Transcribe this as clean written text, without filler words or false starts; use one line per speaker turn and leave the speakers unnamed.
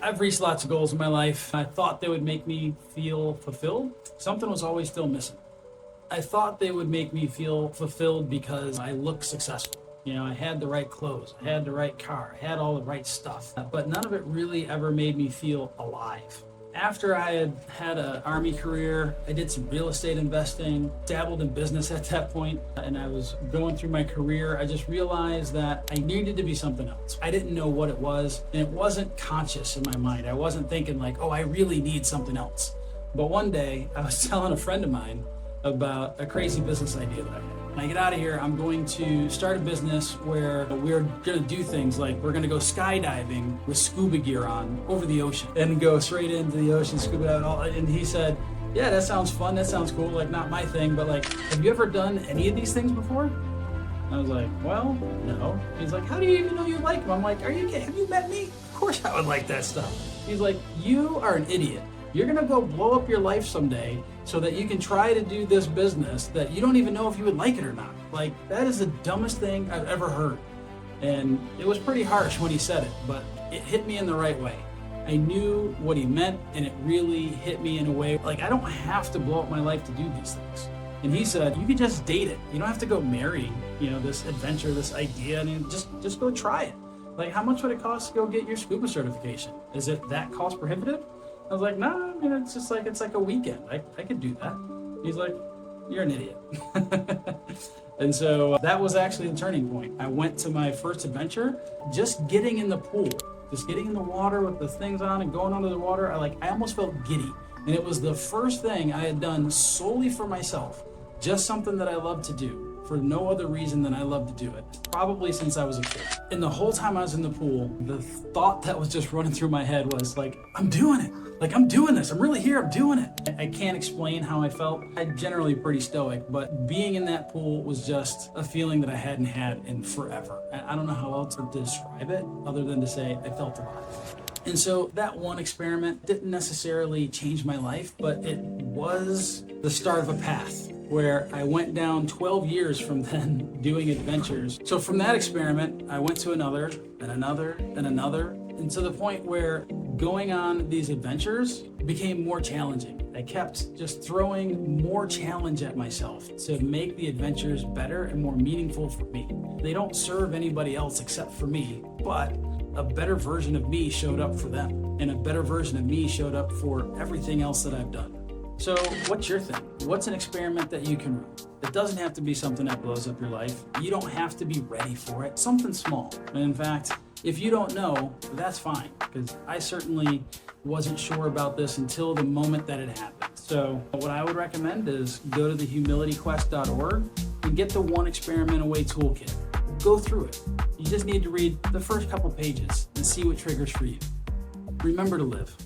I've reached lots of goals in my life. I thought they would make me feel fulfilled. Something was always still missing. I thought they would make me feel fulfilled because I looked successful. You know, I had the right clothes, I had the right car, I had all the right stuff, but none of it really ever made me feel alive. After I had had an Army career, I did some real estate investing, dabbled in business at that point, and I was going through my career. I just realized that I needed to be something else. I didn't know what it was, and it wasn't conscious in my mind. I wasn't thinking like, oh, I really need something else. But one day, I was telling a friend of mine about a crazy business idea that I had. When I get out of here, I'm going to start a business where we're going to do things like we're going to go skydiving with scuba gear on over the ocean and go straight into the ocean, scuba dive and all. And he said, yeah, that sounds fun. That sounds cool. Like, not my thing, but like, have you ever done any of these things before? I was like, well, no. He's like, how do you even know you like them? I'm like, are you kidding? Have you met me? Of course I would like that stuff. He's like, you are an idiot. You're gonna go blow up your life someday so that you can try to do this business that you don't even know if you would like it or not. Like, that is the dumbest thing I've ever heard. And it was pretty harsh when he said it, but it hit me in the right way. I knew what he meant, and it really hit me in a way, like, I don't have to blow up my life to do these things. And he said, you can just date it. You don't have to go marry, this adventure, this idea, and just go try it. Like, how much would it cost to go get your scuba certification? Is it that cost prohibitive? I was like, no, it's just like, it's like a weekend. I could do that. He's like, you're an idiot. And so that was actually the turning point. I went to my first adventure, just getting in the pool, just getting in the water with the things on and going under the water. I almost felt giddy. And it was the first thing I had done solely for myself, just something that I love to do. For no other reason than I love to do it, probably since I was a kid. And the whole time I was in the pool, the thought that was just running through my head was like, I'm doing it. Like, I'm doing this. I'm really here. I'm doing it. I can't explain how I felt. I'm generally pretty stoic, but being in that pool was just a feeling that I hadn't had in forever. I don't know how else to describe it other than to say I felt alive. And so that one experiment didn't necessarily change my life, but it was the start of a path where I went down 12 years from then doing adventures. So from that experiment, I went to another and another and another, and to the point where going on these adventures became more challenging. I kept just throwing more challenge at myself to make the adventures better and more meaningful for me. They don't serve anybody else except for me, but a better version of me showed up for them, and a better version of me showed up for everything else that I've done. So what's your thing? What's an experiment that you can run? It doesn't have to be something that blows up your life. You don't have to be ready for it. Something small. And in fact, if you don't know, that's fine, because I certainly wasn't sure about this until the moment that it happened. So what I would recommend is go to thehumilityquest.org and get the One Experiment Away toolkit. Go through it. You just need to read the first couple pages and see what triggers for you. Remember to live.